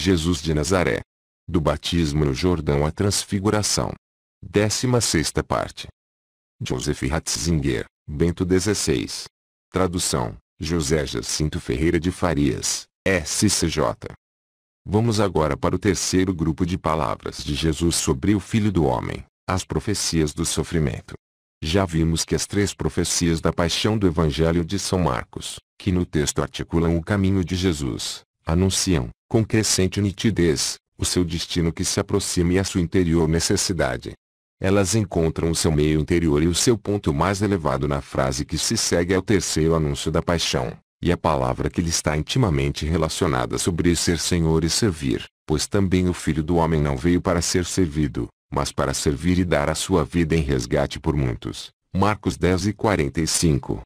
Jesus de Nazaré. Do batismo no Jordão à transfiguração. 16ª parte. Joseph Ratzinger, Bento XVI. Tradução: José Jacinto Ferreira de Farias, SCJ. Vamos agora para o terceiro grupo de palavras de Jesus sobre o Filho do Homem, as profecias do sofrimento. Já vimos que as três profecias da paixão do Evangelho de São Marcos, que no texto articulam o caminho de Jesus, anunciam, com crescente nitidez, o seu destino que se aproxima e a sua interior necessidade. Elas encontram o seu meio interior e o seu ponto mais elevado na frase que se segue ao terceiro anúncio da paixão, e a palavra que lhe está intimamente relacionada sobre ser Senhor e servir, pois também o Filho do Homem não veio para ser servido, mas para servir e dar a sua vida em resgate por muitos. Marcos 10:45.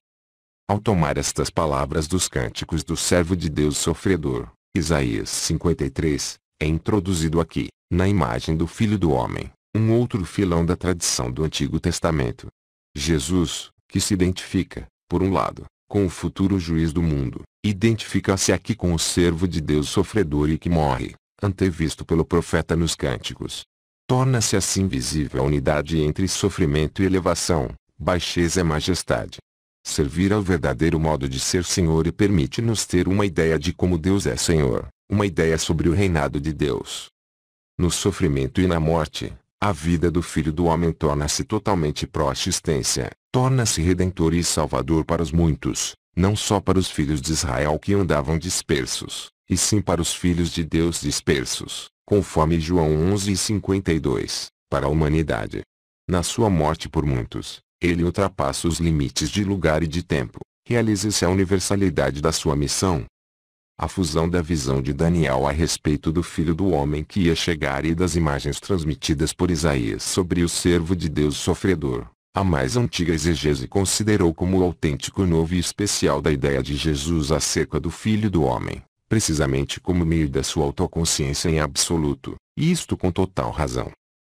Ao tomar estas palavras dos cânticos do servo de Deus sofredor, Isaías 53, é introduzido aqui, na imagem do Filho do Homem, um outro filão da tradição do Antigo Testamento. Jesus, que se identifica, por um lado, com o futuro juiz do mundo, identifica-se aqui com o servo de Deus sofredor e que morre, antevisto pelo profeta nos cânticos. Torna-se assim visível a unidade entre sofrimento e elevação, baixeza e majestade. Servir ao verdadeiro modo de ser Senhor e permite-nos ter uma ideia de como Deus é Senhor, uma ideia sobre o reinado de Deus. No sofrimento e na morte, a vida do Filho do Homem torna-se totalmente pró-existência, torna-se redentor e salvador para os muitos, não só para os filhos de Israel que andavam dispersos, e sim para os filhos de Deus dispersos, conforme João 11:52, para a humanidade. Na sua morte por muitos, ele ultrapassa os limites de lugar e de tempo, realiza-se a universalidade da sua missão. A fusão da visão de Daniel a respeito do Filho do Homem que ia chegar e das imagens transmitidas por Isaías sobre o servo de Deus sofredor, a mais antiga exegese considerou como o autêntico novo e especial da ideia de Jesus acerca do Filho do Homem, precisamente como meio da sua autoconsciência em absoluto, e isto com total razão.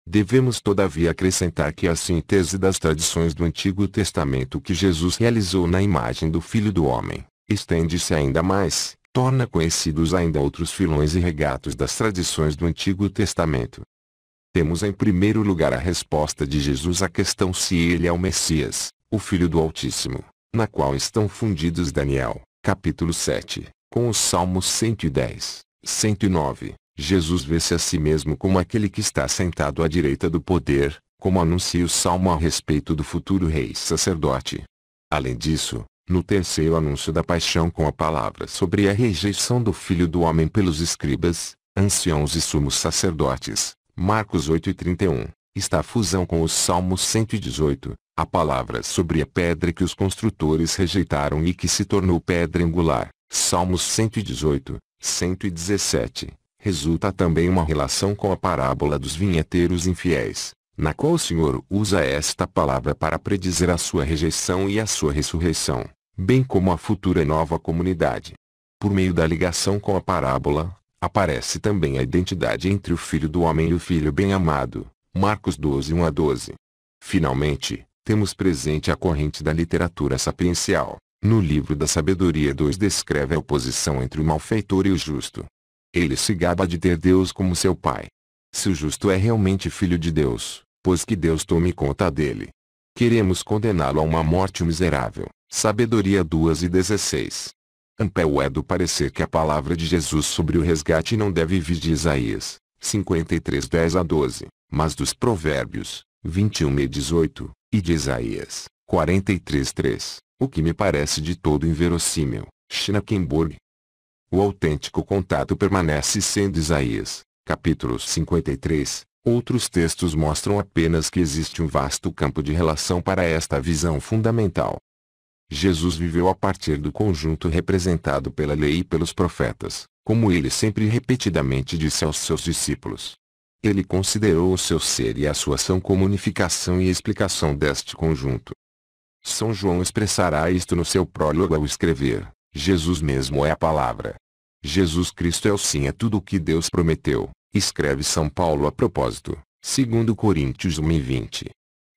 Devemos todavia acrescentar que a síntese das tradições do Antigo Testamento que Jesus realizou na imagem do Filho do Homem, estende-se ainda mais, torna conhecidos ainda outros filões e regatos das tradições do Antigo Testamento. Temos em primeiro lugar a resposta de Jesus à questão se ele é o Messias, o Filho do Altíssimo, na qual estão fundidos Daniel, capítulo 7, com os Salmos 110, 109. Jesus vê-se a si mesmo como aquele que está sentado à direita do poder, como anuncia o Salmo a respeito do futuro rei sacerdote. Além disso, no terceiro anúncio da paixão com a palavra sobre a rejeição do Filho do Homem pelos escribas, anciãos e sumos sacerdotes, Marcos 8:31, está a fusão com os Salmos 118, a palavra sobre a pedra que os construtores rejeitaram e que se tornou pedra angular, Salmos 118, 117. Resulta também uma relação com a parábola dos vinheteiros infiéis, na qual o Senhor usa esta palavra para predizer a sua rejeição e a sua ressurreição, bem como a futura nova comunidade. Por meio da ligação com a parábola, aparece também a identidade entre o Filho do Homem e o Filho bem-amado, Marcos 12:1-12. Finalmente, temos presente a corrente da literatura sapiencial. No livro da Sabedoria 2 descreve a oposição entre o malfeitor e o justo. Ele se gaba de ter Deus como seu pai. Se o justo é realmente filho de Deus, pois que Deus tome conta dele. Queremos condená-lo a uma morte miserável. Sabedoria 2:16. Ampel é do parecer que a palavra de Jesus sobre o resgate não deve vir de Isaías, 53:10-12, mas dos Provérbios, 21:18, e de Isaías, 43:3, o que me parece de todo inverossímil. Schnakenburg. O autêntico contato permanece sendo Isaías, capítulo 53. Outros textos mostram apenas que existe um vasto campo de relação para esta visão fundamental. Jesus viveu a partir do conjunto representado pela lei e pelos profetas, como ele sempre repetidamente disse aos seus discípulos. Ele considerou o seu ser e a sua ação como unificação e explicação deste conjunto. São João expressará isto no seu prólogo ao escrever: Jesus mesmo é a palavra. Jesus Cristo é o sim a tudo o que Deus prometeu, escreve São Paulo a propósito, 2 Coríntios 1:20.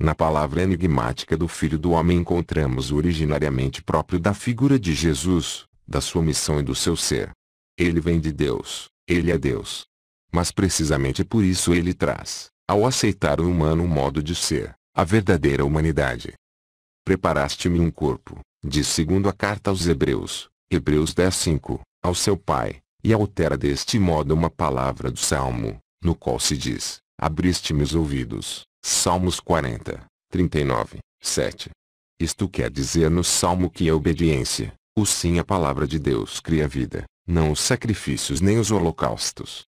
Na palavra enigmática do Filho do Homem encontramos o originariamente próprio da figura de Jesus, da sua missão e do seu ser. Ele vem de Deus, Ele é Deus. Mas precisamente por isso ele traz, ao aceitar o humano um modo de ser, a verdadeira humanidade. Preparaste-me um corpo, diz segundo a carta aos Hebreus, Hebreus 10:5, ao seu Pai, e altera deste modo uma palavra do Salmo, no qual se diz, abriste-me os ouvidos, Salmos 40, 39, 7. Isto quer dizer no Salmo que a obediência, o sim à palavra de Deus cria vida, não os sacrifícios nem os holocaustos.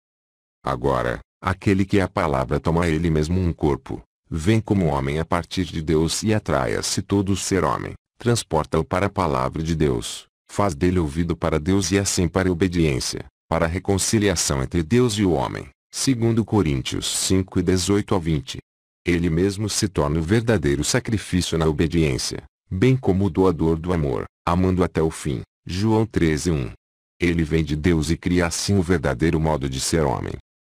Agora, aquele que é a palavra toma a ele mesmo um corpo, vem como homem a partir de Deus e atrai a si todo o ser homem, transporta-o para a palavra de Deus, faz dele ouvido para Deus e assim para a obediência, para a reconciliação entre Deus e o homem, segundo Coríntios 5:18-20. Ele mesmo se torna o verdadeiro sacrifício na obediência, bem como o doador do amor, amando até o fim, João 13:1. Ele vem de Deus e cria assim o verdadeiro modo de ser homem.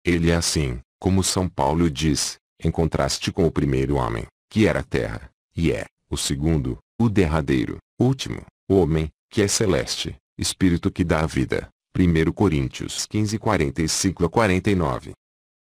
Ele é assim, como São Paulo diz, em contraste com o primeiro homem, que era a terra, e é, o segundo, o derradeiro, último, homem, que é celeste, espírito que dá a vida. 1 Coríntios 15:45-49.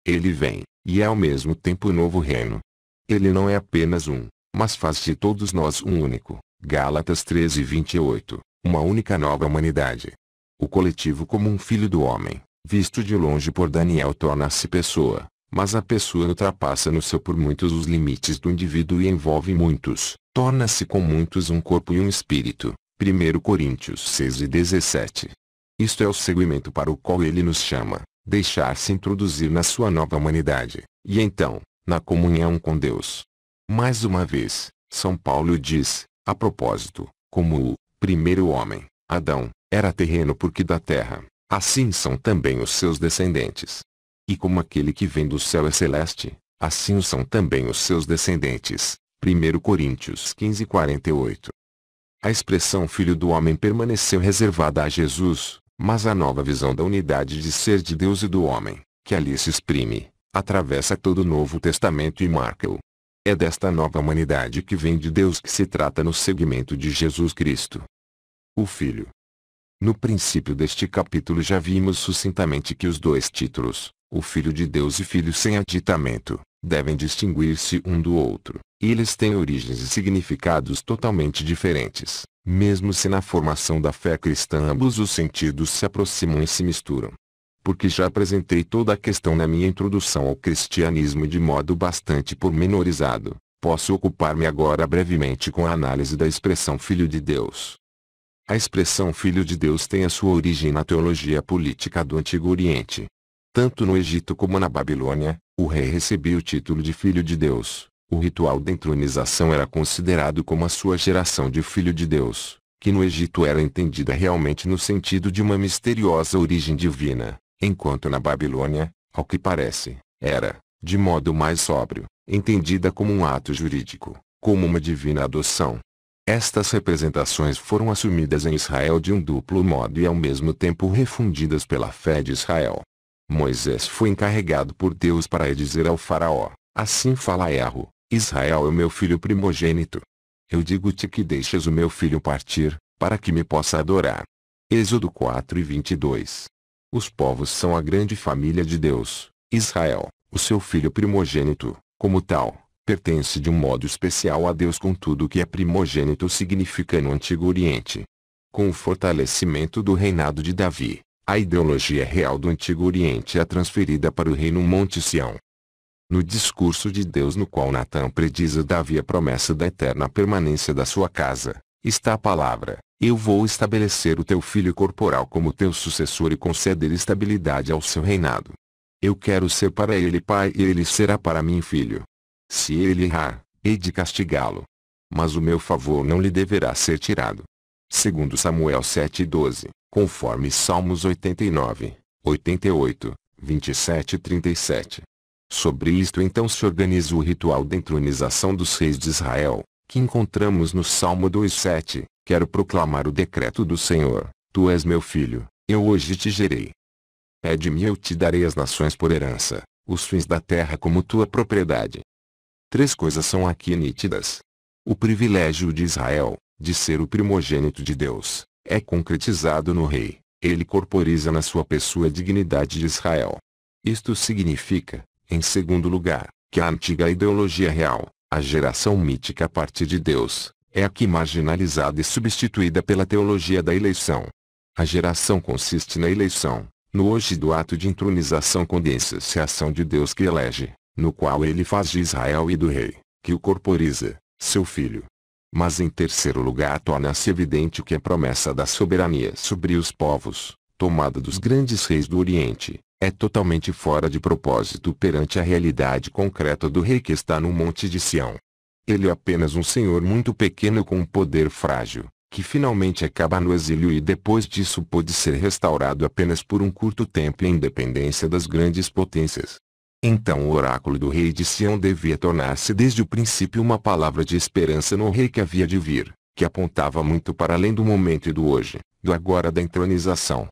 Ele vem, e é ao mesmo tempo o novo reino. Ele não é apenas um, mas faz de todos nós um único, Gálatas 13:28, uma única nova humanidade. O coletivo como um filho do homem, visto de longe por Daniel torna-se pessoa, mas a pessoa ultrapassa no seu por muitos os limites do indivíduo e envolve muitos, torna-se com muitos um corpo e um espírito. 1 Coríntios 6:17. Isto é o seguimento para o qual ele nos chama, deixar-se introduzir na sua nova humanidade, e então, na comunhão com Deus. Mais uma vez, São Paulo diz, a propósito, como o primeiro homem, Adão, era terreno porque da terra, assim são também os seus descendentes. E como aquele que vem do céu é celeste, assim são também os seus descendentes. 1 Coríntios 15:48. A expressão Filho do Homem permaneceu reservada a Jesus, mas a nova visão da unidade de ser de Deus e do homem, que ali se exprime, atravessa todo o Novo Testamento e marca-o. É desta nova humanidade que vem de Deus que se trata no segmento de Jesus Cristo. O Filho. No princípio deste capítulo já vimos sucintamente que os dois títulos, o Filho de Deus e Filho sem aditamento, devem distinguir-se um do outro, e eles têm origens e significados totalmente diferentes, mesmo se na formação da fé cristã ambos os sentidos se aproximam e se misturam. Porque já apresentei toda a questão na minha introdução ao cristianismo de modo bastante pormenorizado, posso ocupar-me agora brevemente com a análise da expressão Filho de Deus. A expressão Filho de Deus tem a sua origem na teologia política do Antigo Oriente. Tanto no Egito como na Babilônia, o rei recebia o título de Filho de Deus. O ritual da entronização era considerado como a sua geração de Filho de Deus, que no Egito era entendida realmente no sentido de uma misteriosa origem divina, enquanto na Babilônia, ao que parece, era, de modo mais sóbrio, entendida como um ato jurídico, como uma divina adoção. Estas representações foram assumidas em Israel de um duplo modo e ao mesmo tempo refundidas pela fé de Israel. Moisés foi encarregado por Deus para dizer ao faraó, assim fala Erro, Israel é o meu filho primogênito. Eu digo-te que deixes o meu filho partir, para que me possa adorar. Êxodo 4:22. Os povos são a grande família de Deus. Israel, o seu filho primogênito, como tal, pertence de um modo especial a Deus com tudo o que é primogênito significa no Antigo Oriente. Com o fortalecimento do reinado de Davi, a ideologia real do Antigo Oriente é transferida para o reino Monte Sião. No discurso de Deus no qual Natã prediz a Davi a promessa da eterna permanência da sua casa, está a palavra, eu vou estabelecer o teu filho corporal como teu sucessor e conceder estabilidade ao seu reinado. Eu quero ser para ele pai e ele será para mim filho. Se ele errar, hei de castigá-lo. Mas o meu favor não lhe deverá ser tirado. Segundo Samuel 7:12, conforme Salmos 89, 88, 27 e 37. Sobre isto então se organiza o ritual da entronização dos reis de Israel, que encontramos no Salmo 2:7, quero proclamar o decreto do Senhor, tu és meu filho, eu hoje te gerei. Pede-me e eu te darei as nações por herança, os fins da terra como tua propriedade. Três coisas são aqui nítidas. O privilégio de Israel, de ser o primogênito de Deus, é concretizado no rei, ele corporiza na sua pessoa a dignidade de Israel. Isto significa, em segundo lugar, que a antiga ideologia real, a geração mítica a partir de Deus, é aqui marginalizada e substituída pela teologia da eleição. A geração consiste na eleição, no hoje do ato de entronização condensa-se a ação de Deus que elege, no qual ele faz de Israel e do rei, que o corporiza, seu filho. Mas em terceiro lugar torna-se evidente que a promessa da soberania sobre os povos, tomada dos grandes reis do Oriente, é totalmente fora de propósito perante a realidade concreta do rei que está no monte de Sião. Ele é apenas um senhor muito pequeno com um poder frágil, que finalmente acaba no exílio e depois disso pôde ser restaurado apenas por um curto tempo em independência das grandes potências. Então o oráculo do rei de Sião devia tornar-se desde o princípio uma palavra de esperança no rei que havia de vir, que apontava muito para além do momento e do hoje, do agora da entronização.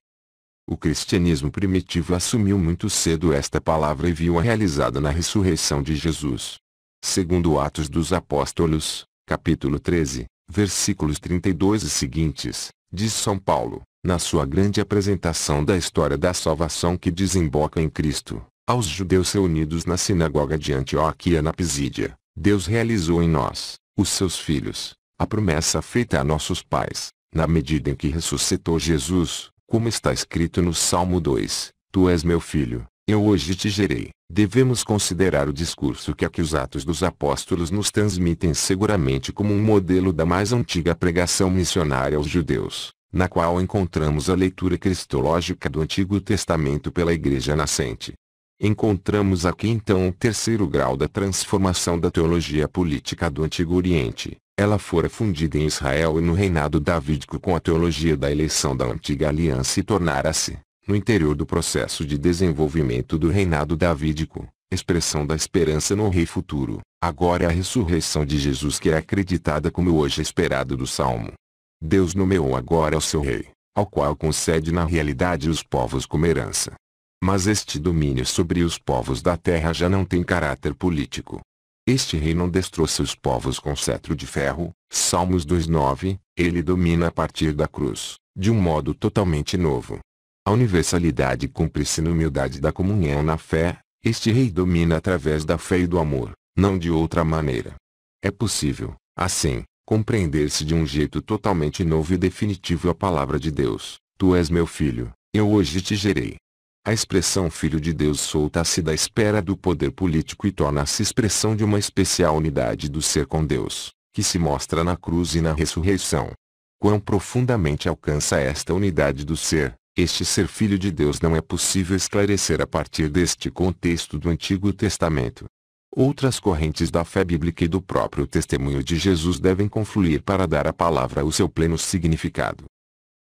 O cristianismo primitivo assumiu muito cedo esta palavra e viu-a realizada na ressurreição de Jesus. Segundo Atos dos Apóstolos, capítulo 13, versículos 32 e seguintes, diz São Paulo, na sua grande apresentação da história da salvação que desemboca em Cristo, aos judeus reunidos na sinagoga de Antioquia na Pisídia, Deus realizou em nós, os seus filhos, a promessa feita a nossos pais, na medida em que ressuscitou Jesus, como está escrito no Salmo 2, Tu és meu filho, eu hoje te gerei. Devemos considerar o discurso que aqui os Atos dos Apóstolos nos transmitem seguramente como um modelo da mais antiga pregação missionária aos judeus, na qual encontramos a leitura cristológica do Antigo Testamento pela Igreja nascente. Encontramos aqui então o terceiro grau da transformação da teologia política do Antigo Oriente. Ela fora fundida em Israel e no reinado davídico com a teologia da eleição da Antiga Aliança e tornara-se, no interior do processo de desenvolvimento do reinado davídico, expressão da esperança no rei futuro. Agora é a ressurreição de Jesus que é acreditada como hoje esperado do Salmo. Deus nomeou agora o seu rei, ao qual concede na realidade os povos como herança. Mas este domínio sobre os povos da terra já não tem caráter político. Este rei não destroça os povos com cetro de ferro, Salmos 2:9, ele domina a partir da cruz, de um modo totalmente novo. A universalidade cumpre-se na humildade da comunhão na fé, este rei domina através da fé e do amor, não de outra maneira. É possível, assim, compreender-se de um jeito totalmente novo e definitivo a palavra de Deus, Tu és meu filho, eu hoje te gerei. A expressão Filho de Deus solta-se da esfera do poder político e torna-se expressão de uma especial unidade do ser com Deus, que se mostra na cruz e na ressurreição. Quão profundamente alcança esta unidade do ser, este ser Filho de Deus não é possível esclarecer a partir deste contexto do Antigo Testamento. Outras correntes da fé bíblica e do próprio testemunho de Jesus devem confluir para dar à palavra o seu pleno significado.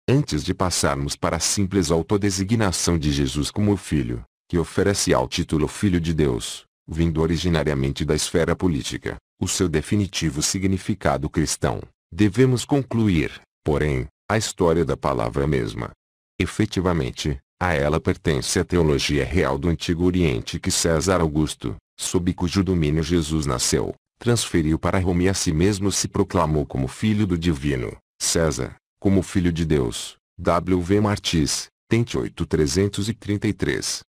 Antes de passarmos para a simples autodesignação de Jesus como o Filho, que oferece ao título Filho de Deus, vindo originariamente da esfera política, o seu definitivo significado cristão, devemos concluir, porém, a história da palavra mesma. Efetivamente, a ela pertence a teologia real do Antigo Oriente que César Augusto, sob cujo domínio Jesus nasceu, transferiu para Roma e a si mesmo se proclamou como Filho do Divino, César. Como Filho de Deus, W. Martis, Tente 8 336.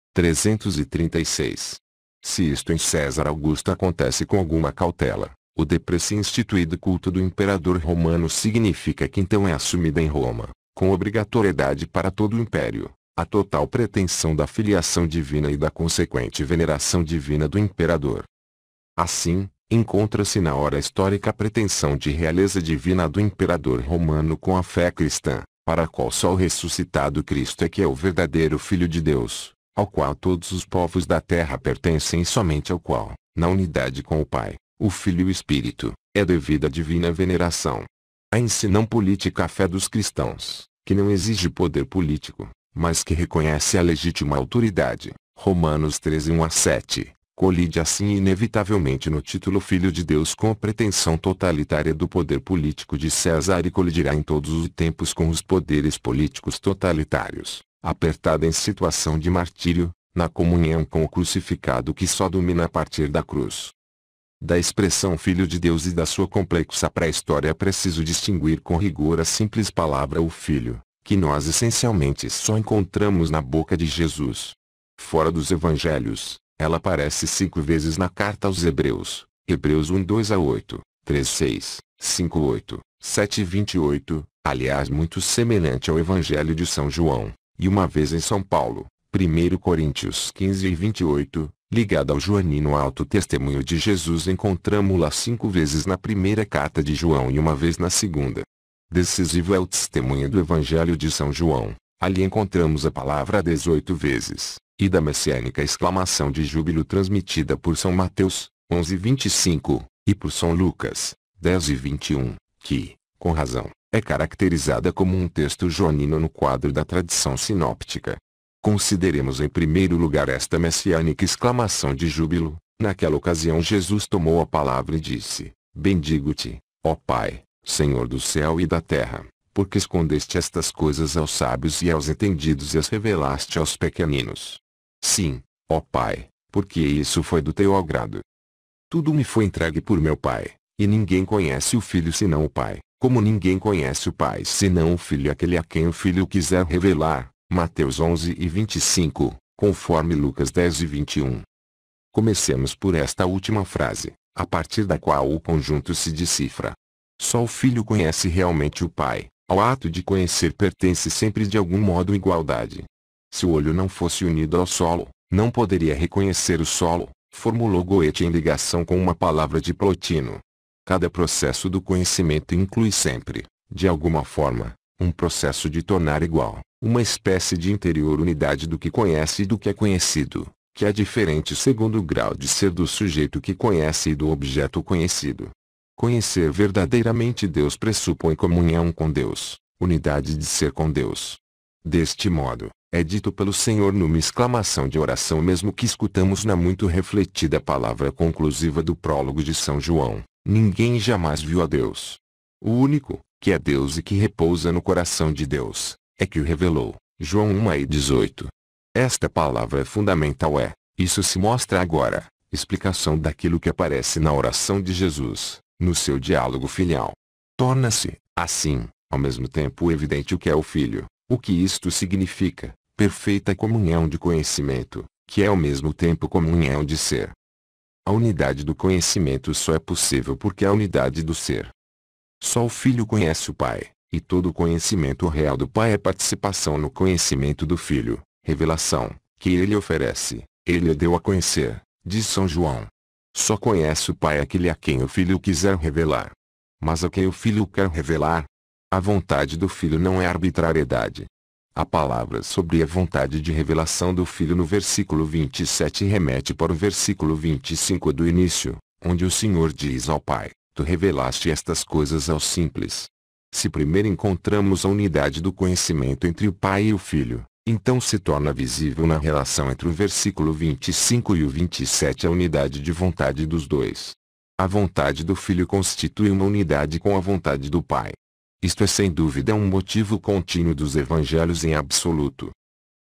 Se isto em César Augusto acontece com alguma cautela, o depressa instituído culto do imperador romano significa que então é assumida em Roma, com obrigatoriedade para todo o império, a total pretensão da filiação divina e da consequente veneração divina do imperador. Assim, encontra-se na hora histórica a pretensão de realeza divina do imperador romano com a fé cristã, para a qual só o ressuscitado Cristo é que é o verdadeiro Filho de Deus, ao qual todos os povos da terra pertencem e somente ao qual, na unidade com o Pai, o Filho e o Espírito, é devida a divina veneração. A ensinão política a fé dos cristãos, que não exige poder político, mas que reconhece a legítima autoridade, Romanos 13, 1-7. Colide assim inevitavelmente no título Filho de Deus com a pretensão totalitária do poder político de César e colidirá em todos os tempos com os poderes políticos totalitários, apertada em situação de martírio, na comunhão com o crucificado que só domina a partir da cruz. Da expressão Filho de Deus e da sua complexa pré-história é preciso distinguir com rigor a simples palavra o Filho, que nós essencialmente só encontramos na boca de Jesus. Fora dos evangelhos, ela aparece 5 vezes na carta aos Hebreus, Hebreus 1:2-8, 3:6, 5:8, 7:28, aliás muito semelhante ao Evangelho de São João, e uma vez em São Paulo, 1 Coríntios 15:28, ligada ao joanino Alto Testemunho de Jesus, encontramos-la 5 vezes na primeira carta de João e uma vez na segunda. Decisivo é o testemunho do Evangelho de São João. Ali encontramos a palavra 18 vezes, e da messiânica exclamação de júbilo transmitida por São Mateus, 11:25, e por São Lucas, 10:21, que, com razão, é caracterizada como um texto joanino no quadro da tradição sinóptica. Consideremos em primeiro lugar esta messiânica exclamação de júbilo. Naquela ocasião Jesus tomou a palavra e disse: Bendigo-te, ó Pai, Senhor do céu e da terra, porque escondeste estas coisas aos sábios e aos entendidos e as revelaste aos pequeninos. Sim, ó Pai, porque isso foi do teu agrado. Tudo me foi entregue por meu Pai, e ninguém conhece o Filho senão o Pai, como ninguém conhece o Pai senão o Filho e aquele a quem o Filho quiser revelar. Mateus 11:25, conforme Lucas 10:21. Comecemos por esta última frase, a partir da qual o conjunto se decifra. Só o Filho conhece realmente o Pai. Ao ato de conhecer pertence sempre de algum modo igualdade. Se o olho não fosse unido ao solo, não poderia reconhecer o solo, formulou Goethe em ligação com uma palavra de Plotino. Cada processo do conhecimento inclui sempre, de alguma forma, um processo de tornar igual, uma espécie de interior unidade do que conhece e do que é conhecido, que é diferente segundo o grau de ser do sujeito que conhece e do objeto conhecido. Conhecer verdadeiramente Deus pressupõe comunhão com Deus, unidade de ser com Deus. Deste modo, é dito pelo Senhor numa exclamação de oração mesmo que escutamos na muito refletida palavra conclusiva do prólogo de São João: ninguém jamais viu a Deus. O único, que é Deus e que repousa no coração de Deus, é que o revelou. João 1:18. Esta palavra é fundamental. Isso se mostra agora, explicação daquilo que aparece na oração de Jesus, no seu diálogo filial. Torna-se, assim, ao mesmo tempo evidente o que é o Filho, o que isto significa, perfeita comunhão de conhecimento, que é ao mesmo tempo comunhão de ser. A unidade do conhecimento só é possível porque é a unidade do ser. Só o Filho conhece o Pai, e todo o conhecimento real do Pai é participação no conhecimento do Filho, revelação, que ele oferece, ele o deu a conhecer, diz São João. Só conhece o Pai aquele a quem o Filho quiser revelar. Mas a quem o Filho quer revelar? A vontade do Filho não é arbitrariedade. A palavra sobre a vontade de revelação do Filho no versículo 27 remete para o versículo 25 do início, onde o Senhor diz ao Pai: Tu revelaste estas coisas aos simples. Se primeiro encontramos a unidade do conhecimento entre o Pai e o Filho, então se torna visível na relação entre o versículo 25 e o 27 a unidade de vontade dos dois. A vontade do Filho constitui uma unidade com a vontade do Pai. Isto é sem dúvida um motivo contínuo dos evangelhos em absoluto.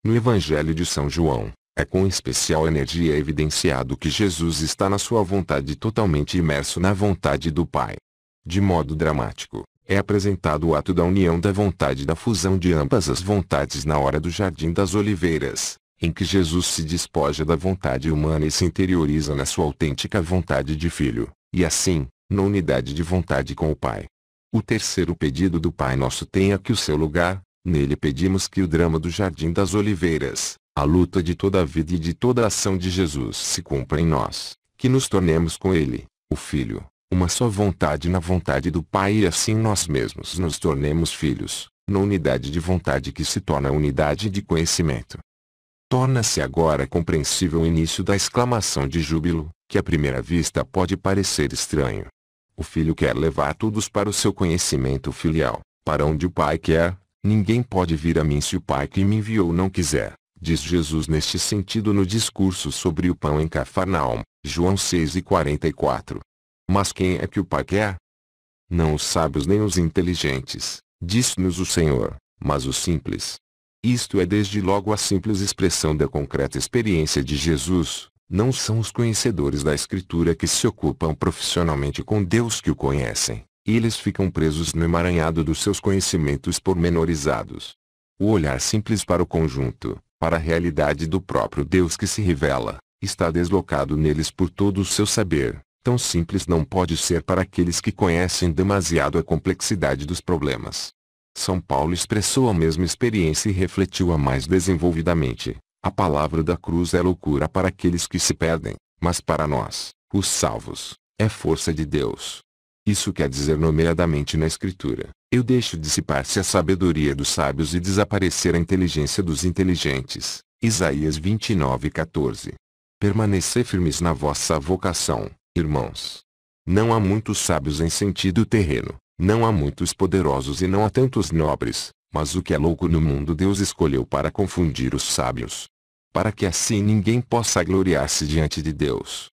No Evangelho de São João, é com especial energia evidenciado que Jesus está na sua vontade totalmente imerso na vontade do Pai. De modo dramático, é apresentado o ato da união da vontade e da fusão de ambas as vontades na hora do Jardim das Oliveiras, em que Jesus se despoja da vontade humana e se interioriza na sua autêntica vontade de Filho, e assim, na unidade de vontade com o Pai. O terceiro pedido do Pai Nosso tem aqui o seu lugar. Nele pedimos que o drama do Jardim das Oliveiras, a luta de toda a vida e de toda a ação de Jesus se cumpra em nós, que nos tornemos com Ele, o Filho, uma só vontade na vontade do Pai e assim nós mesmos nos tornemos filhos, na unidade de vontade que se torna a unidade de conhecimento. Torna-se agora compreensível o início da exclamação de júbilo, que à primeira vista pode parecer estranho. O Filho quer levar todos para o seu conhecimento filial, para onde o Pai quer. Ninguém pode vir a mim se o Pai que me enviou não quiser, diz Jesus neste sentido no discurso sobre o pão em Cafarnaum, João 6:44. Mas quem é que o Pai quer? Não os sábios nem os inteligentes, diz-nos o Senhor, mas os simples. Isto é desde logo a simples expressão da concreta experiência de Jesus. Não são os conhecedores da Escritura que se ocupam profissionalmente com Deus que o conhecem, e eles ficam presos no emaranhado dos seus conhecimentos pormenorizados. O olhar simples para o conjunto, para a realidade do próprio Deus que se revela, está deslocado neles por todo o seu saber. Tão simples não pode ser para aqueles que conhecem demasiado a complexidade dos problemas. São Paulo expressou a mesma experiência e refletiu-a mais desenvolvidamente. A palavra da cruz é loucura para aqueles que se perdem, mas para nós, os salvos, é força de Deus. Isso quer dizer nomeadamente na Escritura: eu deixo dissipar-se a sabedoria dos sábios e desaparecer a inteligência dos inteligentes. Isaías 29:14. Permanecei firmes na vossa vocação, irmãos. Não há muitos sábios em sentido terreno, não há muitos poderosos e não há tantos nobres, mas o que é louco no mundo Deus escolheu para confundir os sábios, para que assim ninguém possa gloriar-se diante de Deus.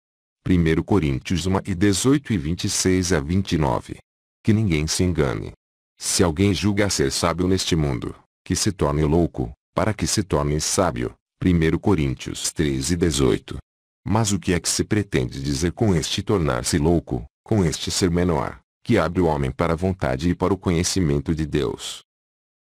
1 Coríntios 1:18 e 26-29. Que ninguém se engane. Se alguém julga ser sábio neste mundo, que se torne louco, para que se torne sábio. 1 Coríntios 3:18. Mas o que é que se pretende dizer com este tornar-se louco, com este ser menor, que abre o homem para a vontade e para o conhecimento de Deus?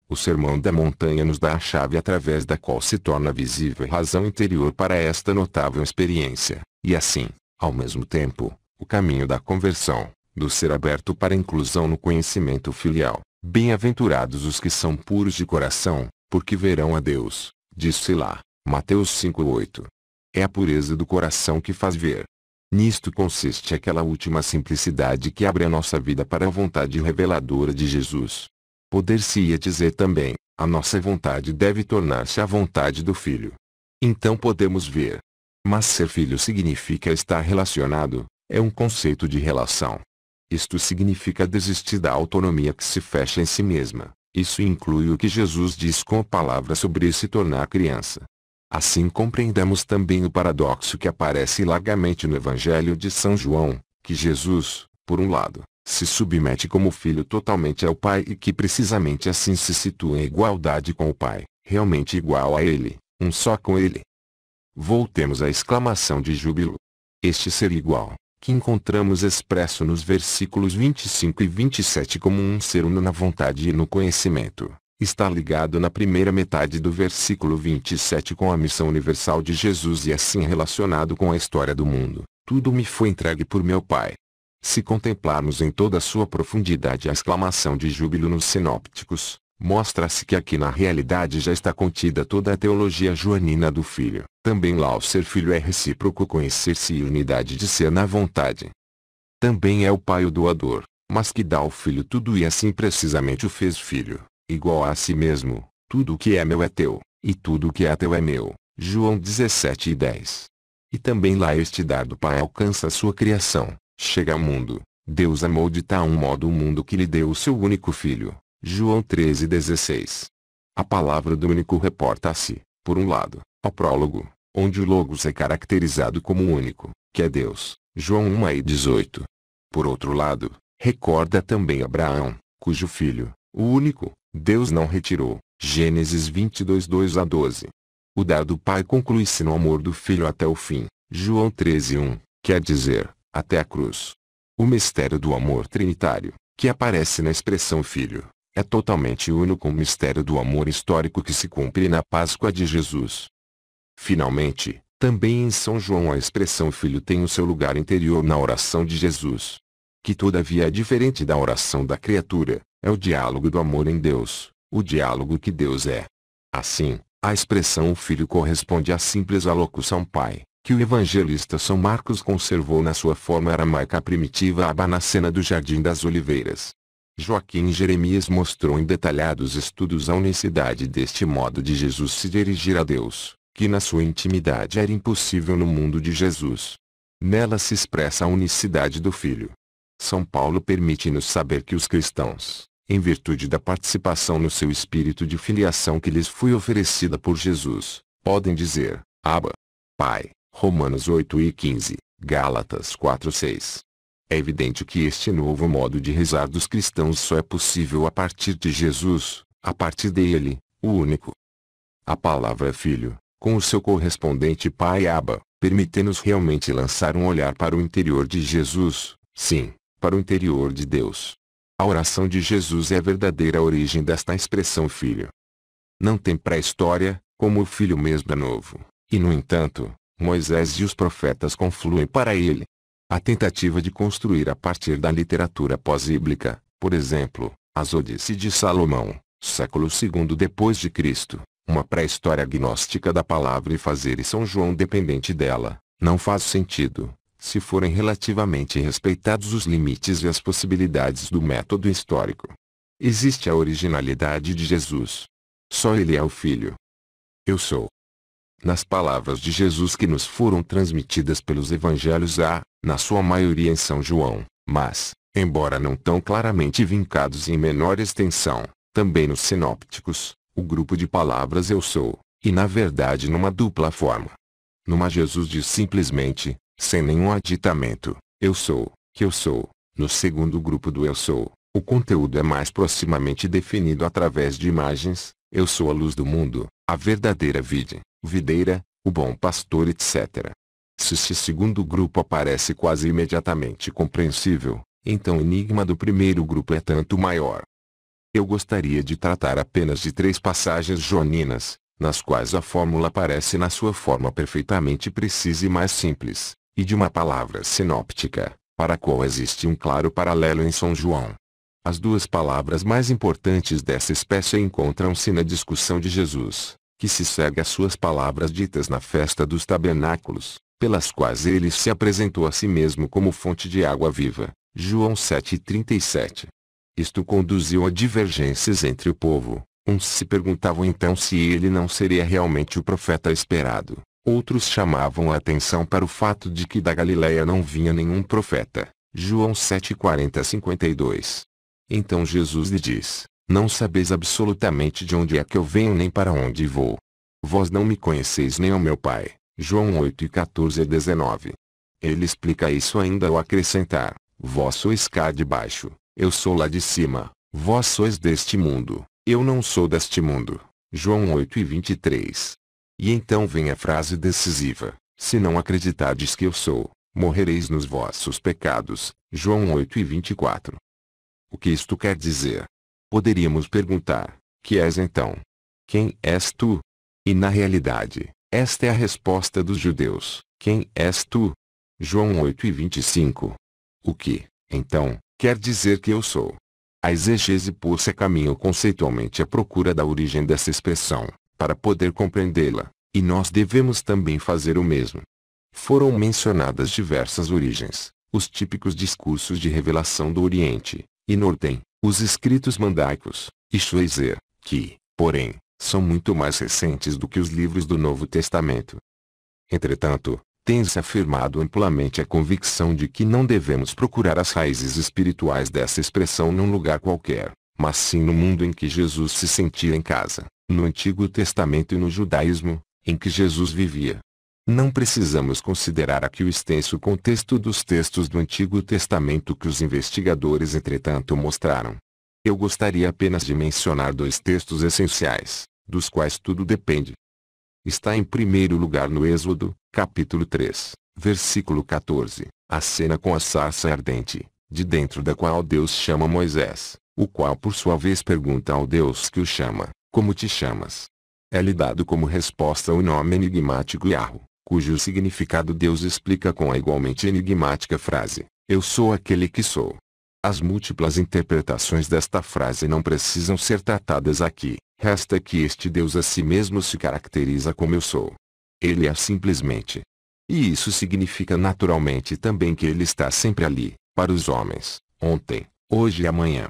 O Sermão da Montanha nos dá a chave através da qual se torna visível a razão interior para esta notável experiência, e assim, ao mesmo tempo, o caminho da conversão, do ser aberto para a inclusão no conhecimento filial. Bem-aventurados os que são puros de coração, porque verão a Deus, disse lá, Mateus 5:8. É a pureza do coração que faz ver. Nisto consiste aquela última simplicidade que abre a nossa vida para a vontade reveladora de Jesus. Poder-se-ia dizer também, a nossa vontade deve tornar-se a vontade do Filho. Então podemos ver. Mas ser filho significa estar relacionado, é um conceito de relação. Isto significa desistir da autonomia que se fecha em si mesma. Isso inclui o que Jesus diz com a palavra sobre se tornar criança. Assim compreendemos também o paradoxo que aparece largamente no Evangelho de São João, que Jesus, por um lado, se submete como filho totalmente ao Pai e que precisamente assim se situa em igualdade com o Pai, realmente igual a Ele, um só com Ele. Voltemos à exclamação de júbilo. Este ser igual, que encontramos expresso nos versículos 25 e 27 como um ser uno na vontade e no conhecimento, está ligado na primeira metade do versículo 27 com a missão universal de Jesus e assim relacionado com a história do mundo. Tudo me foi entregue por meu Pai. Se contemplarmos em toda a sua profundidade a exclamação de júbilo nos sinópticos, mostra-se que aqui na realidade já está contida toda a teologia joanina do Filho. Também lá o ser Filho é recíproco conhecer-se e unidade de ser na vontade. Também é o Pai o doador, mas que dá ao Filho tudo e assim precisamente o fez Filho, igual a si mesmo. Tudo o que é meu é teu, e tudo o que é teu é meu. João 17:10. E também lá este dar do Pai alcança a sua criação, chega ao mundo. Deus amou de tal modo o mundo que lhe deu o seu único Filho. João 13:16. A palavra do único reporta-se, por um lado, ao prólogo, onde o Logos é caracterizado como único, que é Deus. João 1:18. Por outro lado, recorda também Abraão, cujo filho, o único, Deus não retirou. Gênesis 22:2-12. O dar do Pai conclui-se no amor do Filho até o fim. João 13:1, quer dizer, até a cruz. O mistério do amor trinitário, que aparece na expressão Filho, é totalmente uno com o mistério do amor histórico que se cumpre na Páscoa de Jesus. Finalmente, também em São João a expressão Filho tem o seu lugar interior na oração de Jesus, que todavia é diferente da oração da criatura, é o diálogo do amor em Deus, o diálogo que Deus é. Assim, a expressão Filho corresponde à simples alocução Pai, que o evangelista São Marcos conservou na sua forma aramaica primitiva Abba na cena do Jardim das Oliveiras. Joaquim Jeremias mostrou em detalhados estudos a unicidade deste modo de Jesus se dirigir a Deus, que na sua intimidade era impossível no mundo de Jesus. Nela se expressa a unicidade do Filho. São Paulo permite-nos saber que os cristãos, em virtude da participação no seu espírito de filiação que lhes foi oferecida por Jesus, podem dizer, Abba, Pai. Romanos 8:15, Gálatas 4:6. É evidente que este novo modo de rezar dos cristãos só é possível a partir de Jesus, a partir dele, o único. A palavra Filho, com o seu correspondente Pai Abba, permite-nos realmente lançar um olhar para o interior de Jesus, sim, para o interior de Deus. A oração de Jesus é a verdadeira origem desta expressão filho. Não tem pré-história, como o filho mesmo é novo, e no entanto, Moisés e os profetas confluem para ele. A tentativa de construir a partir da literatura pós-bíblica, por exemplo, as Odisseia de Salomão, século II depois de Cristo, uma pré-história gnóstica da palavra e fazer São João dependente dela, não faz sentido, se forem relativamente respeitados os limites e as possibilidades do método histórico. Existe a originalidade de Jesus. Só ele é o Filho. Eu sou. Nas palavras de Jesus que nos foram transmitidas pelos evangelhos há, na sua maioria em São João, mas, embora não tão claramente vincados em menor extensão, também nos sinópticos, o grupo de palavras eu sou, e na verdade numa dupla forma. Numa Jesus diz simplesmente, sem nenhum aditamento, eu sou, que eu sou. No segundo grupo do eu sou, o conteúdo é mais proximamente definido através de imagens, eu sou a luz do mundo, a verdadeira videira, o bom pastor etc. Se esse segundo grupo aparece quase imediatamente compreensível, então o enigma do primeiro grupo é tanto maior. Eu gostaria de tratar apenas de 3 passagens joaninas, nas quais a fórmula aparece na sua forma perfeitamente precisa e mais simples, e de uma palavra sinóptica, para a qual existe um claro paralelo em São João. As 2 palavras mais importantes dessa espécie encontram-se na discussão de Jesus, que se segue às suas palavras ditas na festa dos tabernáculos, pelas quais ele se apresentou a si mesmo como fonte de água viva, João 7,37. Isto conduziu a divergências entre o povo. Uns se perguntavam então se ele não seria realmente o profeta esperado. Outros chamavam a atenção para o fato de que da Galileia não vinha nenhum profeta. João 7,40-52. Então Jesus lhe diz: não sabeis absolutamente de onde é que eu venho nem para onde vou. Vós não me conheceis nem ao meu Pai. João 8,14-19. Ele explica isso ainda ao acrescentar: vós sois cá de baixo, eu sou lá de cima. Vós sois deste mundo, eu não sou deste mundo. João 8,23. E então vem a frase decisiva: se não acreditardes que eu sou, morrereis nos vossos pecados. João 8,24. O que isto quer dizer? Poderíamos perguntar: que és então? Quem és tu? E na realidade, esta é a resposta dos judeus: quem és tu? João 8,25. O que, então, quer dizer que eu sou? A exegese pôs-se a caminho conceitualmente à procura da origem dessa expressão, para poder compreendê-la, e nós devemos também fazer o mesmo. Foram mencionadas diversas origens, os típicos discursos de revelação do Oriente, e Norden, os escritos mandaicos, e Schweizer, que, porém, são muito mais recentes do que os livros do Novo Testamento. Entretanto, tem-se afirmado amplamente a convicção de que não devemos procurar as raízes espirituais dessa expressão num lugar qualquer, mas sim no mundo em que Jesus se sentia em casa, no Antigo Testamento e no judaísmo, em que Jesus vivia. Não precisamos considerar aqui o extenso contexto dos textos do Antigo Testamento que os investigadores entretanto mostraram. Eu gostaria apenas de mencionar 2 textos essenciais, dos quais tudo depende. Está em primeiro lugar no Êxodo, capítulo 3, versículo 14, a cena com a sarça ardente, de dentro da qual Deus chama Moisés, o qual por sua vez pergunta ao Deus que o chama: como te chamas? É-lhe dado como resposta o nome enigmático Yahweh, cujo significado Deus explica com a igualmente enigmática frase: eu sou aquele que sou. As múltiplas interpretações desta frase não precisam ser tratadas aqui, resta que este Deus a si mesmo se caracteriza como eu sou. Ele é simplesmente. E isso significa naturalmente também que ele está sempre ali, para os homens, ontem, hoje e amanhã.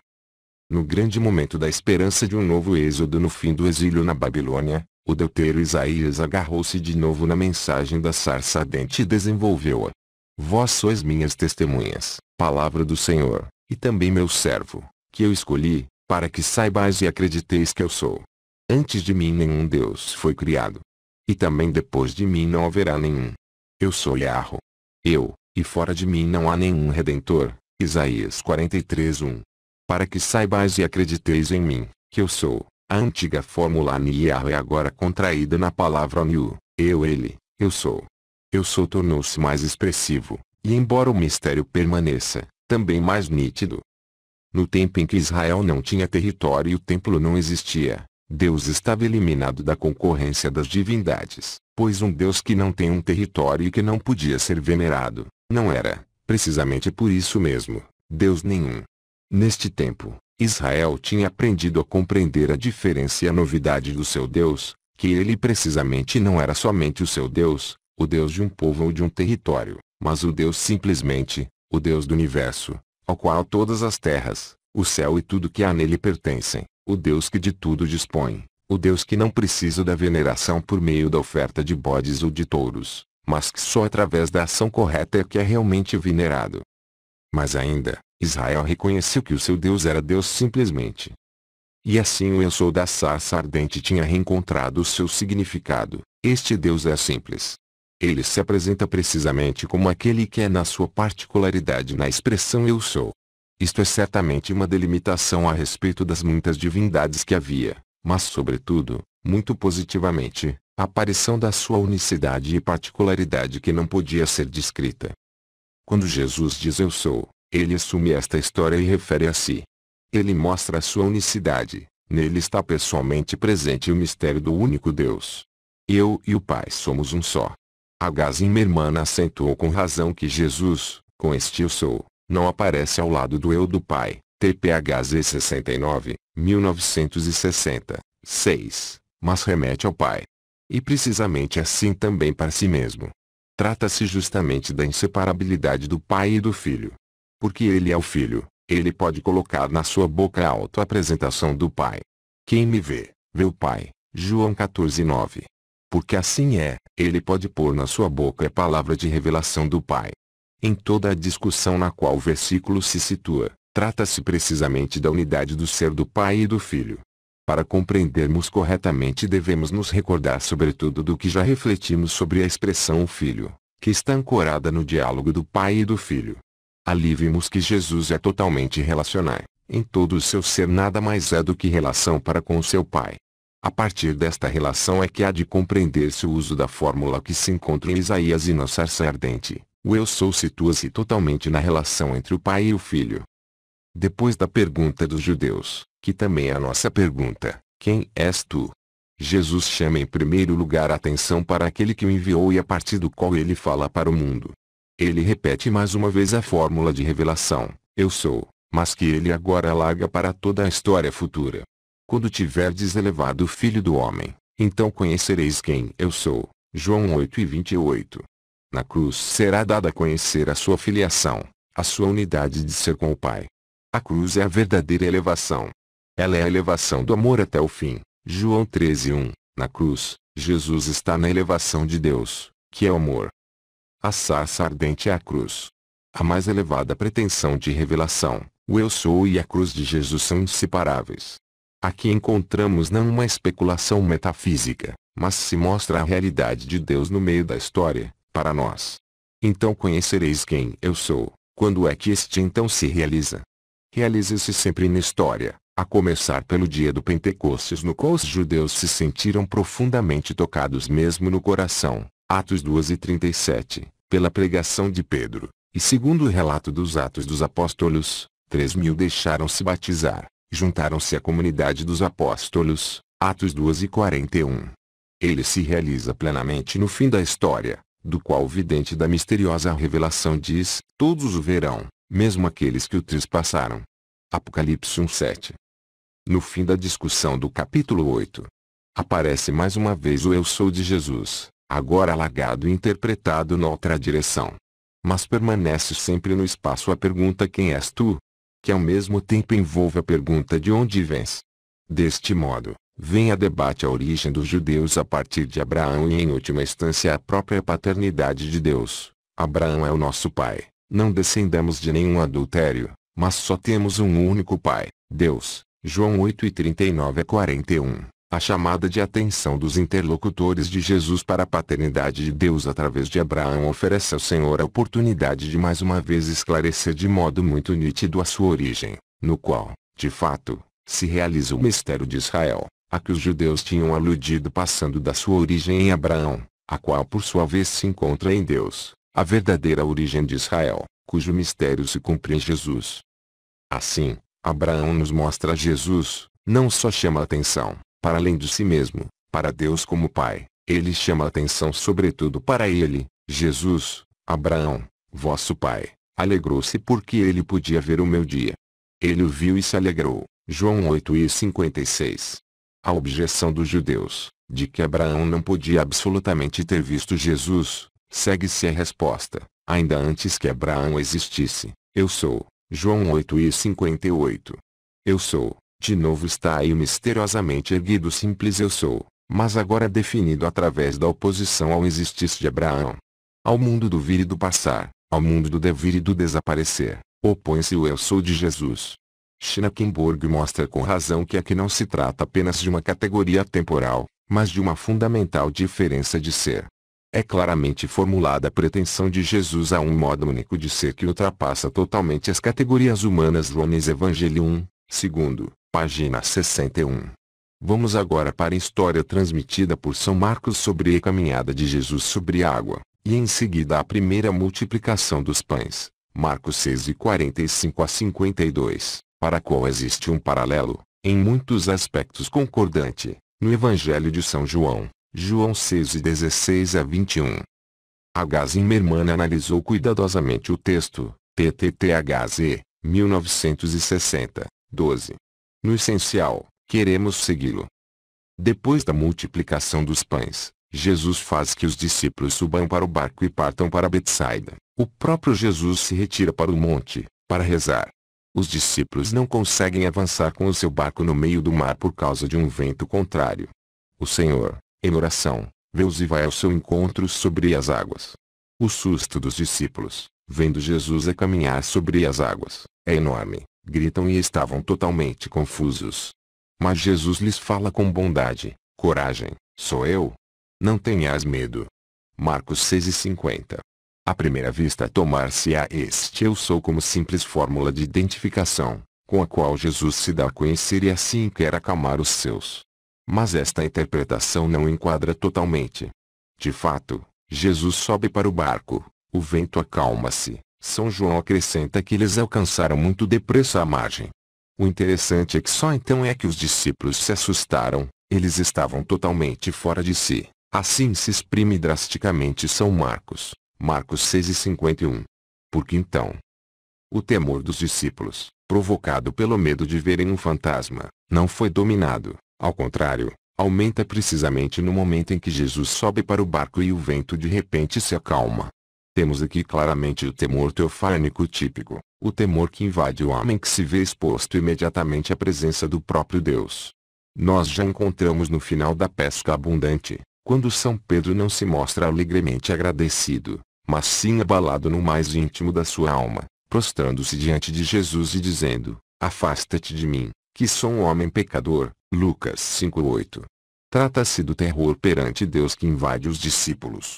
No grande momento da esperança de um novo êxodo no fim do exílio na Babilônia, o deutero Isaías agarrou-se de novo na mensagem da sarça ardente e desenvolveu-a. Vós sois minhas testemunhas, palavra do Senhor, e também meu servo, que eu escolhi, para que saibais e acrediteis que eu sou. Antes de mim nenhum Deus foi criado. E também depois de mim não haverá nenhum. Eu sou Yahweh. Eu, e fora de mim não há nenhum Redentor. Isaías 43:1. Para que saibais e acrediteis em mim, que eu sou. A antiga fórmula Yahweh é agora contraída na palavra Onu, ele, eu sou. Eu sou tornou-se mais expressivo, e embora o mistério permaneça, também mais nítido. No tempo em que Israel não tinha território e o templo não existia, Deus estava eliminado da concorrência das divindades, pois um Deus que não tem um território e que não podia ser venerado, não era, precisamente por isso mesmo, Deus nenhum. Neste tempo, Israel tinha aprendido a compreender a diferença e a novidade do seu Deus, que ele precisamente não era somente o seu Deus, o Deus de um povo ou de um território, mas o Deus simplesmente, o Deus do universo, ao qual todas as terras, o céu e tudo que há nele pertencem, o Deus que de tudo dispõe, o Deus que não precisa da veneração por meio da oferta de bodes ou de touros, mas que só através da ação correta é que é realmente venerado. Mas ainda, Israel reconheceu que o seu Deus era Deus simplesmente. E assim o Eu Sou da sarça ardente tinha reencontrado o seu significado. Este Deus é simples. Ele se apresenta precisamente como aquele que é na sua particularidade na expressão Eu Sou. Isto é certamente uma delimitação a respeito das muitas divindades que havia, mas sobretudo, muito positivamente, a aparição da sua unicidade e particularidade que não podia ser descrita. Quando Jesus diz Eu Sou, ele assume esta história e refere a si. Ele mostra a sua unicidade, nele está pessoalmente presente o mistério do único Deus. Eu e o Pai somos um só. H. Zimmermann acentuou com razão que Jesus, com este Eu Sou, não aparece ao lado do Eu do Pai, TPHZ 69, 1960, 6, mas remete ao Pai. E precisamente assim também para si mesmo. Trata-se justamente da inseparabilidade do Pai e do Filho. Porque ele é o Filho, ele pode colocar na sua boca a auto-apresentação do Pai. Quem me vê, vê o Pai, João 14:9. Porque assim é, ele pode pôr na sua boca a palavra de revelação do Pai. Em toda a discussão na qual o versículo se situa, trata-se precisamente da unidade do ser do Pai e do Filho. Para compreendermos corretamente devemos nos recordar sobretudo do que já refletimos sobre a expressão o Filho, que está ancorada no diálogo do Pai e do Filho. Ali vimos que Jesus é totalmente relacional, em todo o seu ser nada mais é do que relação para com o seu Pai. A partir desta relação é que há de compreender-se o uso da fórmula que se encontra em Isaías e na sarça ardente. O Eu Sou situa-se totalmente na relação entre o Pai e o Filho. Depois da pergunta dos judeus, que também é a nossa pergunta, quem és tu? Jesus chama em primeiro lugar a atenção para aquele que o enviou e a partir do qual ele fala para o mundo. Ele repete mais uma vez a fórmula de revelação, Eu Sou, mas que ele agora larga para toda a história futura. Quando tiverdes elevado o Filho do Homem, então conhecereis quem eu sou. João 8:28. Na cruz será dada a conhecer a sua filiação, a sua unidade de ser com o Pai. A cruz é a verdadeira elevação. Ela é a elevação do amor até o fim. João 13:1. Na cruz, Jesus está na elevação de Deus, que é o amor. A sarça ardente é a cruz. A mais elevada pretensão de revelação, o Eu Sou e a cruz de Jesus são inseparáveis. Aqui encontramos não uma especulação metafísica, mas se mostra a realidade de Deus no meio da história, para nós. Então conhecereis quem eu sou. Quando é que este então se realiza? Realiza-se sempre na história, a começar pelo dia do Pentecostes no qual os judeus se sentiram profundamente tocados mesmo no coração, Atos 2:37, pela pregação de Pedro, e segundo o relato dos Atos dos Apóstolos, 3.000 deixaram-se batizar, juntaram-se à comunidade dos apóstolos, Atos 2:41. Ele se realiza plenamente no fim da história, do qual o vidente da misteriosa revelação diz, todos o verão, mesmo aqueles que o trespassaram. Apocalipse 1:7. No fim da discussão do capítulo 8, aparece mais uma vez o Eu Sou de Jesus, agora alargado e interpretado noutra direção. Mas permanece sempre no espaço a pergunta quem és tu? Que ao mesmo tempo envolve a pergunta de onde vens. Deste modo, vem a debate a origem dos judeus a partir de Abraão e em última instância a própria paternidade de Deus. Abraão é o nosso pai, não descendamos de nenhum adultério, mas só temos um único pai, Deus. João 8:39-41. A chamada de atenção dos interlocutores de Jesus para a paternidade de Deus através de Abraão oferece ao Senhor a oportunidade de mais uma vez esclarecer de modo muito nítido a sua origem, no qual, de fato, se realiza o mistério de Israel, a que os judeus tinham aludido passando da sua origem em Abraão, a qual por sua vez se encontra em Deus, a verdadeira origem de Israel, cujo mistério se cumpre em Jesus. Assim, Abraão nos mostra Jesus, não só chama a atenção, para além de si mesmo, para Deus como Pai, ele chama a atenção sobretudo para ele, Jesus. Abraão, vosso pai, alegrou-se porque ele podia ver o meu dia. Ele o viu e se alegrou. João 8:56. A objeção dos judeus, de que Abraão não podia absolutamente ter visto Jesus, segue-se a resposta, ainda antes que Abraão existisse. Eu sou. João 8:58. Eu sou, de novo está aí misteriosamente erguido o simples eu sou, mas agora definido através da oposição ao existir de Abraão. Ao mundo do vir e do passar, ao mundo do devir e do desaparecer, opõe-se o eu sou de Jesus. Schnakenborg mostra com razão que aqui não se trata apenas de uma categoria temporal, mas de uma fundamental diferença de ser. É claramente formulada a pretensão de Jesus a um modo único de ser que ultrapassa totalmente as categorias humanas. Johannes Evangelium, 2, página 61. Vamos agora para a história transmitida por São Marcos sobre a caminhada de Jesus sobre a água, e em seguida a primeira multiplicação dos pães, Marcos 6:45-52, para a qual existe um paralelo, em muitos aspectos concordante, no Evangelho de São João, João 6:16-21. H. Zimmermann analisou cuidadosamente o texto, PTTHZ, 1960, 12. No essencial, queremos segui-lo. Depois da multiplicação dos pães, Jesus faz que os discípulos subam para o barco e partam para Betsaida. O próprio Jesus se retira para o monte, para rezar. Os discípulos não conseguem avançar com o seu barco no meio do mar por causa de um vento contrário. O Senhor, em oração, vê-os e vai ao seu encontro sobre as águas. O susto dos discípulos, vendo Jesus a caminhar sobre as águas, é enorme. Gritam e estavam totalmente confusos. Mas Jesus lhes fala com bondade: coragem, sou eu. Não tenhas medo. Marcos 6:50. À primeira vista tomar-se-á este eu sou como simples fórmula de identificação, com a qual Jesus se dá a conhecer e assim quer acalmar os seus. Mas esta interpretação não enquadra totalmente. De fato, Jesus sobe para o barco, o vento acalma-se. São João acrescenta que eles alcançaram muito depressa a margem. O interessante é que só então é que os discípulos se assustaram, eles estavam totalmente fora de si. Assim se exprime drasticamente São Marcos, Marcos 6:51. Porque então, o temor dos discípulos, provocado pelo medo de verem um fantasma, não foi dominado, ao contrário, aumenta precisamente no momento em que Jesus sobe para o barco e o vento de repente se acalma. Temos aqui claramente o temor teofânico típico, o temor que invade o homem que se vê exposto imediatamente à presença do próprio Deus. Nós já encontramos no final da pesca abundante, quando São Pedro não se mostra alegremente agradecido, mas sim abalado no mais íntimo da sua alma, prostrando-se diante de Jesus e dizendo: afasta-te de mim, que sou um homem pecador. Lucas 5:8. Trata-se do terror perante Deus que invade os discípulos.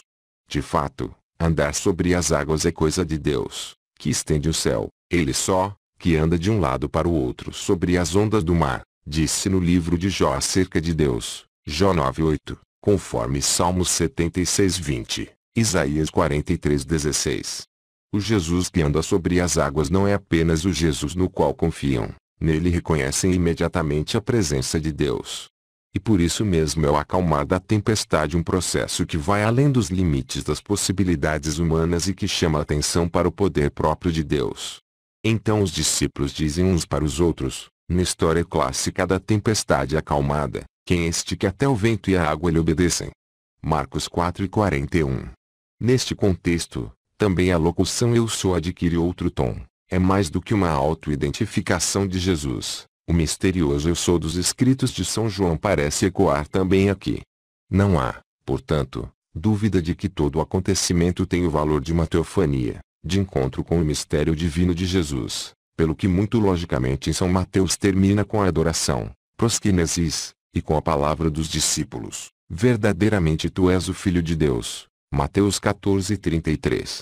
De fato, andar sobre as águas é coisa de Deus, que estende o céu, ele só, que anda de um lado para o outro sobre as ondas do mar, disse no livro de Jó acerca de Deus, Jó 9:8, conforme Salmos 76:20, Isaías 43:16. O Jesus que anda sobre as águas não é apenas o Jesus no qual confiam, nele reconhecem imediatamente a presença de Deus. E por isso mesmo é o acalmar da tempestade um processo que vai além dos limites das possibilidades humanas e que chama a atenção para o poder próprio de Deus. Então os discípulos dizem uns para os outros, na história clássica da tempestade acalmada, quem é este que até o vento e a água lhe obedecem? Marcos 4:41. Neste contexto, também a locução eu sou adquire outro tom, é mais do que uma auto-identificação de Jesus. O misterioso eu sou dos escritos de São João parece ecoar também aqui. Não há, portanto, dúvida de que todo o acontecimento tem o valor de uma teofania, de encontro com o mistério divino de Jesus, pelo que muito logicamente em São Mateus termina com a adoração, prosquinesis, e com a palavra dos discípulos, verdadeiramente tu és o Filho de Deus, Mateus 14:33.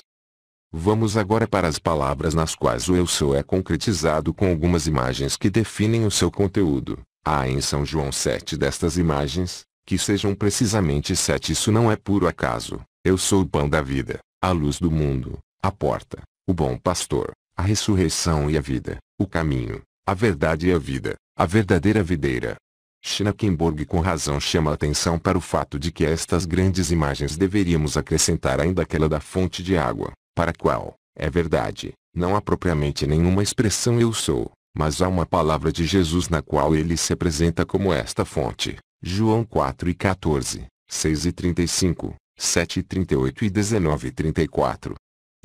Vamos agora para as palavras nas quais o eu sou é concretizado com algumas imagens que definem o seu conteúdo. Há em São João 7 destas imagens, que sejam precisamente 7. Isso não é puro acaso. Eu sou o pão da vida, a luz do mundo, a porta, o bom pastor, a ressurreição e a vida, o caminho, a verdade e a vida, a verdadeira videira. Schnakenborg com razão chama a atenção para o fato de que a estas grandes imagens deveríamos acrescentar ainda aquela da fonte de água, para a qual, é verdade, não há propriamente nenhuma expressão eu sou, mas há uma palavra de Jesus na qual ele se apresenta como esta fonte. João 4:14, 6:35, 7:38 e 19:34.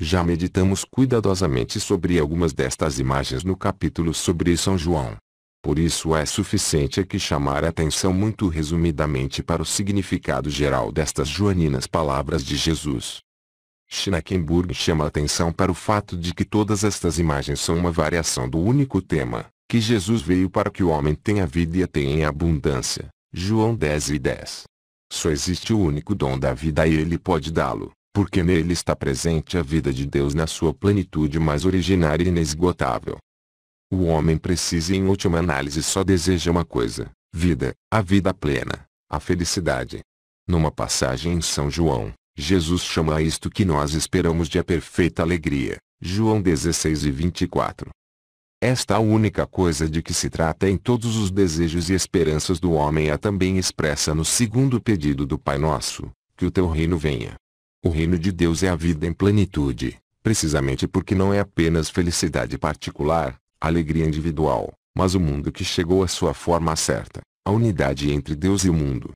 Já meditamos cuidadosamente sobre algumas destas imagens no capítulo sobre São João. Por isso é suficiente aqui chamar a atenção muito resumidamente para o significado geral destas joaninas palavras de Jesus. Schnakenborg chama a atenção para o fato de que todas estas imagens são uma variação do único tema, que Jesus veio para que o homem tenha vida e a tenha em abundância. João 10:10. Só existe o único dom da vida e ele pode dá-lo, porque nele está presente a vida de Deus na sua plenitude mais originária e inesgotável. O homem precisa e em última análise só deseja uma coisa, vida, a vida plena, a felicidade. Numa passagem em São João, Jesus chama a isto que nós esperamos de a perfeita alegria, João 16:24. Esta única coisa de que se trata em todos os desejos e esperanças do homem é também expressa no segundo pedido do Pai Nosso, que o teu reino venha. O reino de Deus é a vida em plenitude, precisamente porque não é apenas felicidade particular, alegria individual, mas o mundo que chegou à sua forma certa, a unidade entre Deus e o mundo.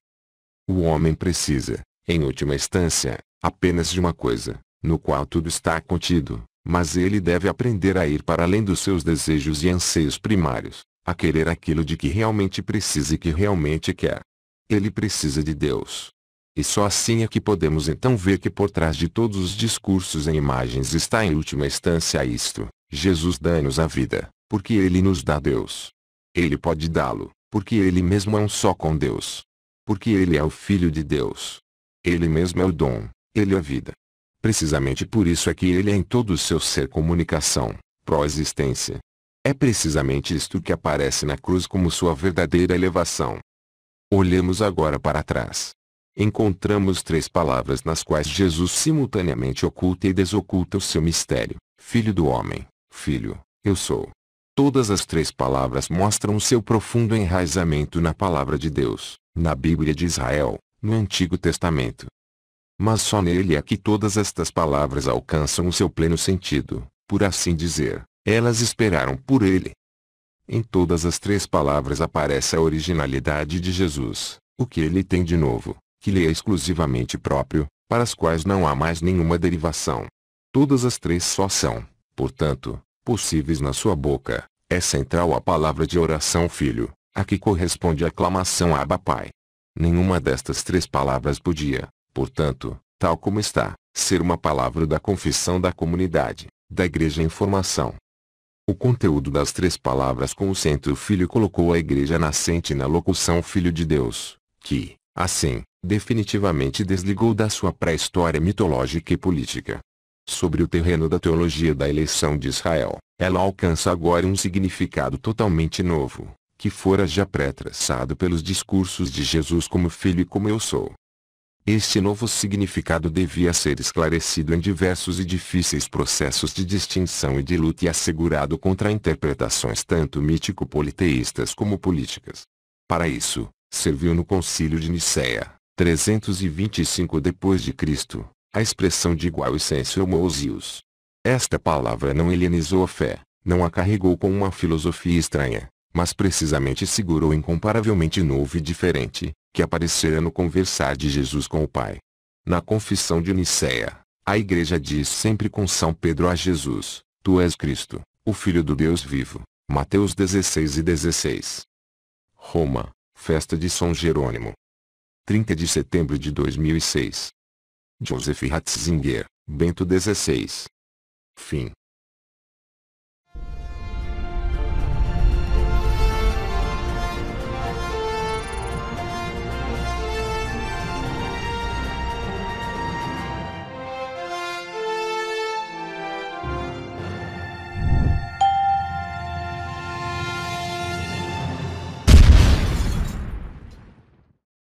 O homem precisa, em última instância, apenas de uma coisa, no qual tudo está contido, mas ele deve aprender a ir para além dos seus desejos e anseios primários, a querer aquilo de que realmente precisa e que realmente quer. Ele precisa de Deus. E só assim é que podemos então ver que por trás de todos os discursos em imagens está em última instância isto: Jesus dá-nos a vida, porque ele nos dá Deus. Ele pode dá-lo, porque ele mesmo é um só com Deus. Porque ele é o Filho de Deus. Ele mesmo é o dom, ele é a vida. Precisamente por isso é que ele é em todo o seu ser comunicação, pró-existência. É precisamente isto que aparece na cruz como sua verdadeira elevação. Olhemos agora para trás. Encontramos três palavras nas quais Jesus simultaneamente oculta e desoculta o seu mistério: Filho do homem, Filho, eu sou. Todas as três palavras mostram o seu profundo enraizamento na palavra de Deus, na Bíblia de Israel, no Antigo Testamento. Mas só nele é que todas estas palavras alcançam o seu pleno sentido, por assim dizer, elas esperaram por ele. Em todas as três palavras aparece a originalidade de Jesus, o que ele tem de novo, que lhe é exclusivamente próprio, para as quais não há mais nenhuma derivação. Todas as três só são, portanto, possíveis na sua boca. É central a palavra de oração Filho, a que corresponde a aclamação Abba Pai. Nenhuma destas três palavras podia, portanto, tal como está, ser uma palavra da confissão da comunidade, da igreja em formação. O conteúdo das três palavras com o centro Filho colocou a igreja nascente na locução Filho de Deus, que, assim, definitivamente desligou da sua pré-história mitológica e política. Sobre o terreno da teologia da eleição de Israel, ela alcança agora um significado totalmente novo, que fora já pré-traçado pelos discursos de Jesus como Filho e como eu sou. Este novo significado devia ser esclarecido em diversos e difíceis processos de distinção e de luta e assegurado contra interpretações tanto mítico-politeístas como políticas. Para isso, serviu no Concílio de Nicéia, 325 d.C., a expressão de igual essência homoousios. Esta palavra não helenizou a fé, não a carregou com uma filosofia estranha, mas precisamente segurou incomparavelmente novo e diferente, que aparecera no conversar de Jesus com o Pai. Na Confissão de Nicéia, a Igreja diz sempre com São Pedro a Jesus: Tu és Cristo, o Filho do Deus vivo. Mateus 16:16. Roma, Festa de São Jerônimo. 30 de setembro de 2006. Joseph Ratzinger, Bento XVI. Fim.